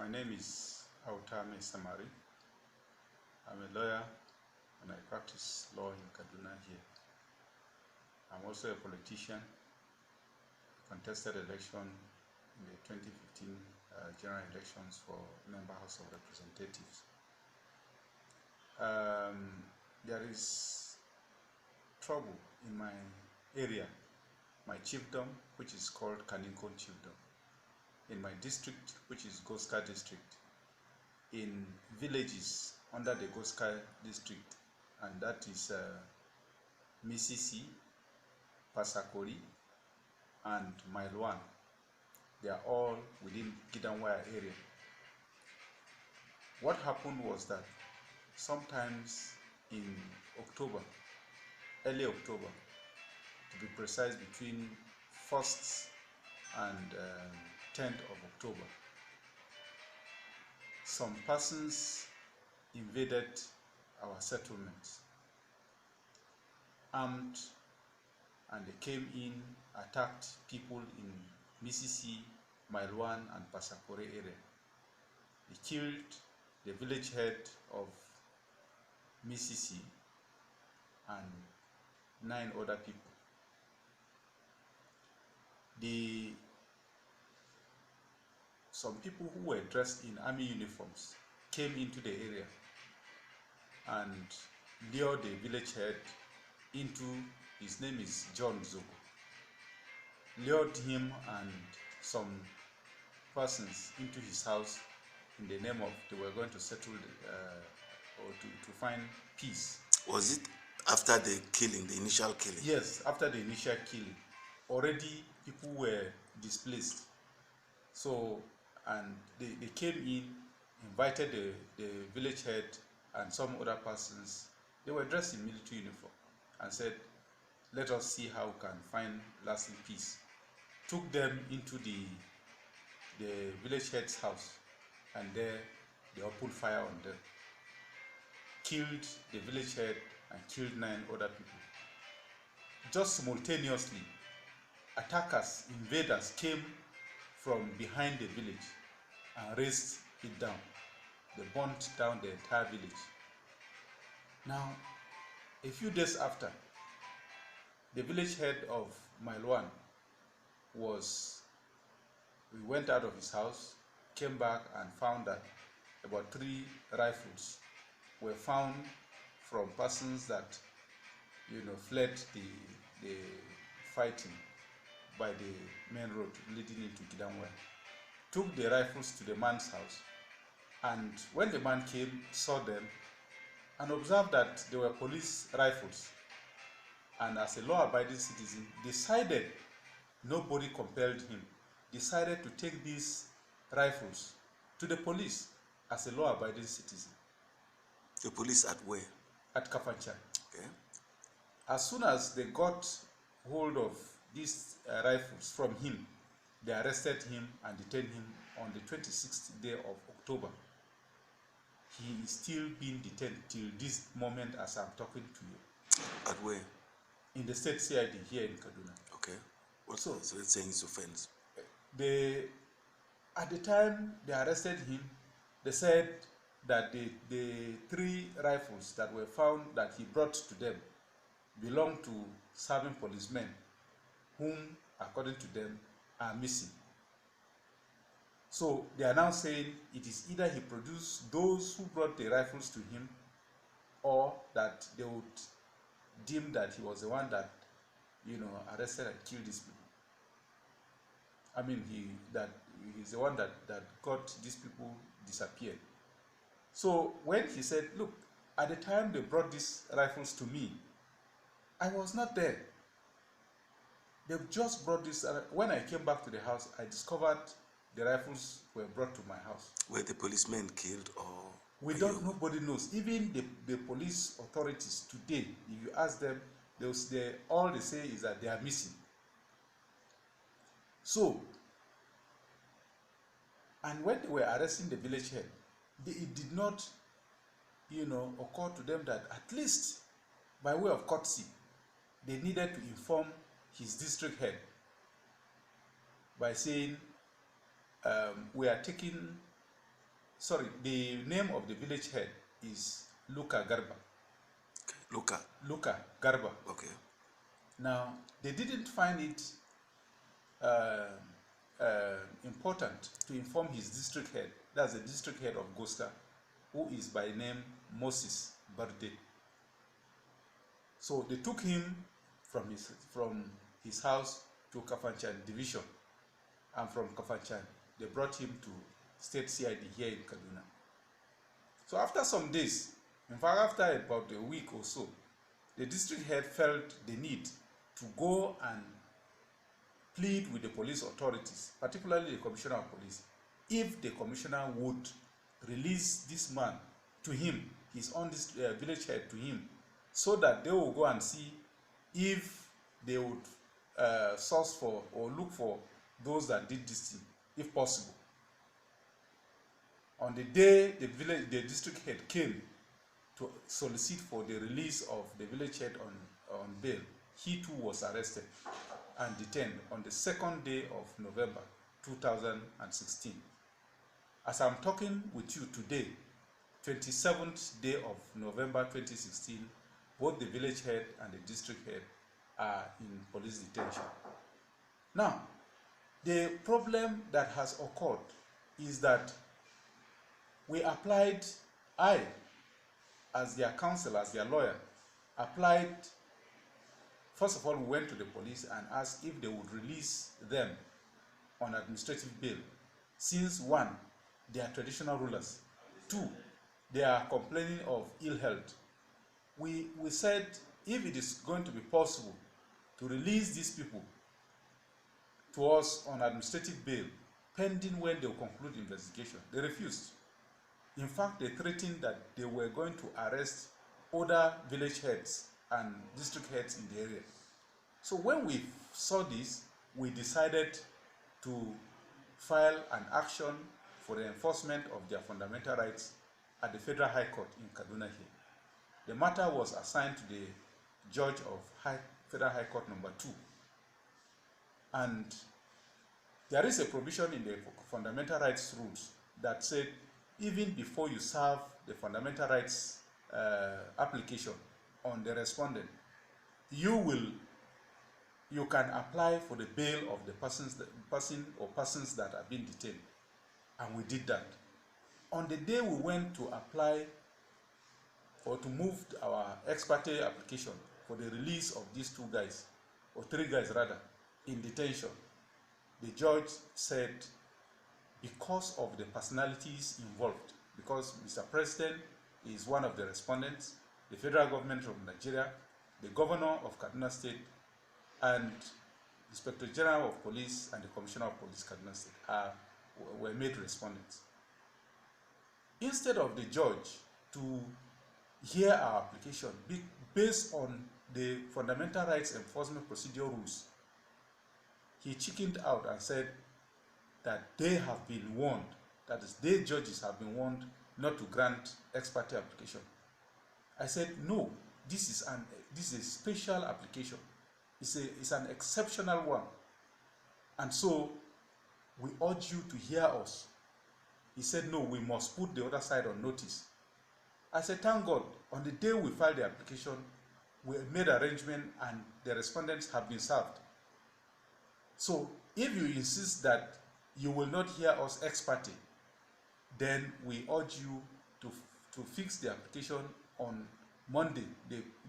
My name is Auta Maisamari. I'm a lawyer and I practice law in Kaduna here. I'm also a politician. Contested election in the 2015 general elections for Member House of Representatives. There is trouble in my area, my chiefdom, which is called Kaninkon Chiefdom, in my district, which is Goska district, in villages under the Goska district, and that is Misisi, Pasakori, and Mailwan. They are all within Gidanwaya area. What happened was that sometimes in October, early October, to be precise, between 1st and 10th of October, some persons invaded our settlements, armed, and they came in, attacked people in Misisi, Mailwan, and Pasakore area. They killed the village head of Misisi and 9 other people. Some people who were dressed in army uniforms came into the area and lured the village head into, his name is John Zogo, lured him and some persons into his house in the name of they were going to settle or to find peace. Was it after the killing, the initial killing? Yes, after the initial killing. Already people were displaced. So, and they came in, invited the village head and some other persons. They were dressed in military uniform and said, let us see how we can find lasting peace. Took them into the village head's house, and there they opened fire on them. Killed the village head and killed 9 other people. Just simultaneously, attackers, invaders came from behind the village and razed it down. They burnt down the entire village. Now, a few days after, the village head of Mailwan we went out of his house, came back and found that about 3 rifles were found from persons that, fled the fighting by the main road leading into Gidanwaya. Took the rifles to the man's house, and when the man came, saw them, and observed that they were police rifles, and as a law-abiding citizen, decided, nobody compelled him, decided to take these rifles to the police as a law-abiding citizen. The police at where? At Kafanchan. Okay. As soon as they got hold of these rifles from him, they arrested him and detained him on the 26th day of October. He is still being detained till this moment as I'm talking to you. At where? In the state CID here in Kaduna. Okay. What's so it's saying his offense? At the time they arrested him, they said that the 3 rifles that were found that he brought to them belonged to serving policemen, whom, according to them, are missing. So they are now saying it is either he produced those who brought the rifles to him, or that they would deem that he was the one that, arrested and killed these people. I mean, he's the one that got these people disappeared. So when he said, look, at the time they brought these rifles to me, I was not there. They just brought this. When I came back to the house, I discovered the rifles were brought to my house. Were the policemen killed, or? We don't. Nobody knows. Even the police authorities today, if you ask them, all they say is that they are missing. So, and when they were arresting the village head, it did not, occur to them that at least by way of courtesy, they needed to inform his district head by saying, we are taking sorry, the name of the village head is Luka Garba. Luka. Luka Garba. Okay. Now, they didn't find it important to inform his district head, that's the district head of Gosta, who is by name Moses Barde. So they took him from his house to Kafanchan division, and from Kafanchan they brought him to state CID here in Kaduna. So after some days, in fact after about a week or so, the district head felt the need to go and plead with the police authorities, particularly the commissioner of police, if the commissioner would release this man to him, his own village head to him, so that they will go and see if they would source for or look for those that did this thing, if possible. On the day the district head came to solicit for the release of the village head on bail, he too was arrested and detained on the 2nd day of November 2016. As I'm talking with you today, 27th day of November 2016, both the village head and the district head are in police detention. Now, the problem that has occurred is that we applied, I, as their counsel, as their lawyer, applied. First of all, we went to the police and asked if they would release them on administrative bail, since one, they are traditional rulers, two, they are complaining of ill health. We said if it is going to be possible to release these people to us on administrative bail, pending when they will conclude investigation, they refused. In fact, they threatened that they were going to arrest other village heads and district heads in the area. So when we saw this, we decided to file an action for the enforcement of their fundamental rights at the Federal High Court in Kaduna here. The matter was assigned to the judge of Federal High Court number 2. And there is a provision in the fundamental rights rules that said even before you serve the fundamental rights application on the respondent, you can apply for the bail of the person or persons that have been detained. And we did that. On the day we went to apply or to move our ex parte application for the release of these 2 guys, or 3 guys rather, in detention, the judge said because of the personalities involved, because Mr. President is one of the respondents, the federal government of Nigeria, the governor of Kaduna State, and the Inspector General of Police and the Commissioner of Police Kaduna State were made respondents. Instead of the judge to hear our application based on the fundamental rights enforcement procedure rules, he chickened out and said that they have been warned, that is, they judges have been warned not to grant ex parte application. I said, no, this is a special application. It's an exceptional one. And so we urge you to hear us. He said, no, we must put the other side on notice. I said, thank God, on the day we filed the application, we made arrangement and the respondents have been served. So if you insist that you will not hear us ex parte, then we urge you to fix the application on Monday,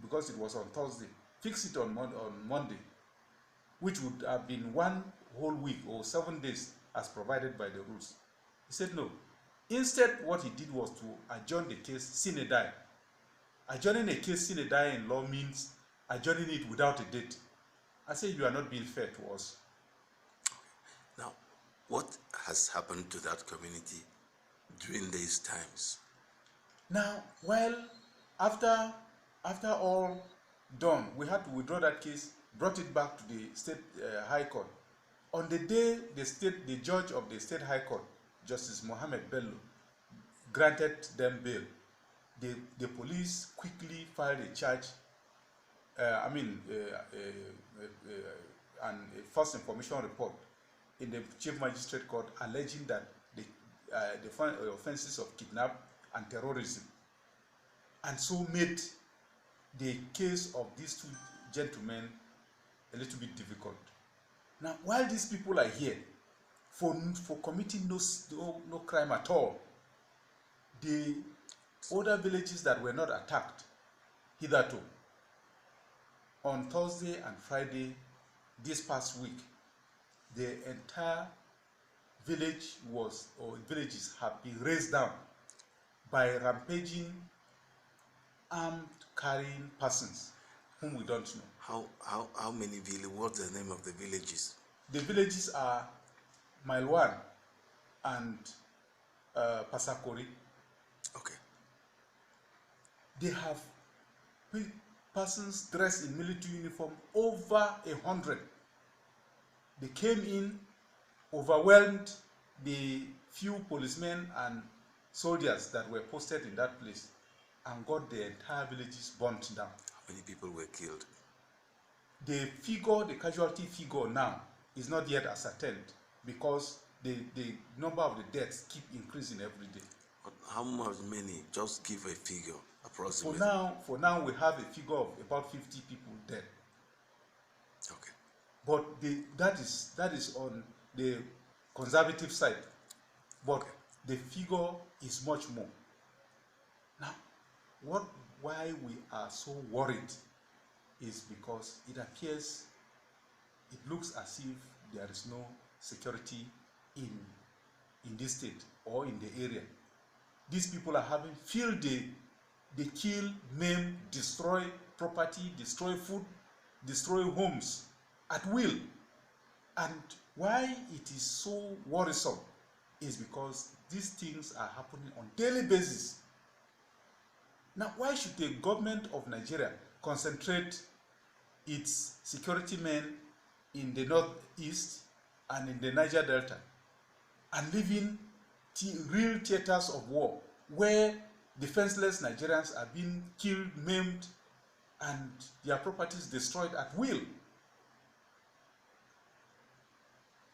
because it was on Thursday. Fix it on Monday, which would have been 1 whole week or 7 days as provided by the rules. He said no. Instead, what he did was to adjourn the case sine die. Adjourning a case sine die in law means adjourning it without a date. I say you are not being fair to us. Now, what has happened to that community during these times? Now, well, after all done, we had to withdraw that case, brought it back to the state high court. On the day the judge of the state high court, Justice Mohammed Bello, granted them bail, the police quickly filed a charge, and a first information report in the chief magistrate court alleging that offenses of kidnap and terrorism, and so made the case of these two gentlemen a little bit difficult. Now, while these people are here for committing no crime at all, the other villages that were not attacked hitherto, on Thursday and Friday this past week, the entire villages have been razed down by rampaging, armed, carrying persons whom we don't know. How many villages? What's the name of the villages? The villages are Mile 1 and Pasakori. Okay. They have persons dressed in military uniform, over 100. They came in, overwhelmed the few policemen and soldiers that were posted in that place, and got the entire villages burnt down. How many people were killed? The casualty figure now is not yet ascertained, because the number of the deaths keep increasing every day. How many? Just give a figure, approximately. For now, we have a figure of about 50 people dead. Okay. But that is on the conservative side. But okay. The figure is much more. Now, why we are so worried is because it looks as if there is no security in this state or in the area. These people are having field day. They kill, maim, destroy property, destroy food, destroy homes at will. And why it is so worrisome is because these things are happening on a daily basis. Now, why should the government of Nigeria concentrate its security men in the northeast and in the Niger Delta, and leaving real theaters of war where defenseless Nigerians are being killed, maimed, and their properties destroyed at will?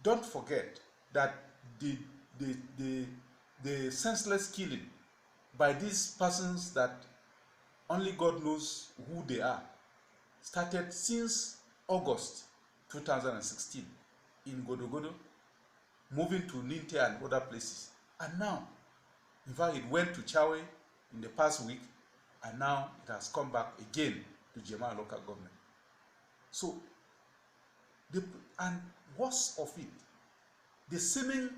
Don't forget that the senseless killing by these persons that only God knows who they are started since August 2016 in Godogodo, moving to Ninte and other places. And now, in fact, it went to Chawe in the past week, and now it has come back again to Jema local government. So, and worst of it, the seeming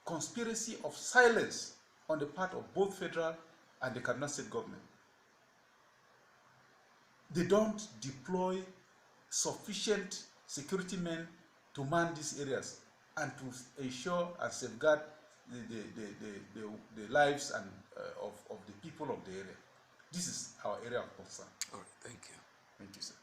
conspiracy of silence on the part of both federal and the Kaduna state government. They don't deploy sufficient security men to man these areas and to ensure and safeguard the lives and of the people of the area. This is our area of concern. All right, thank you. Thank you, sir.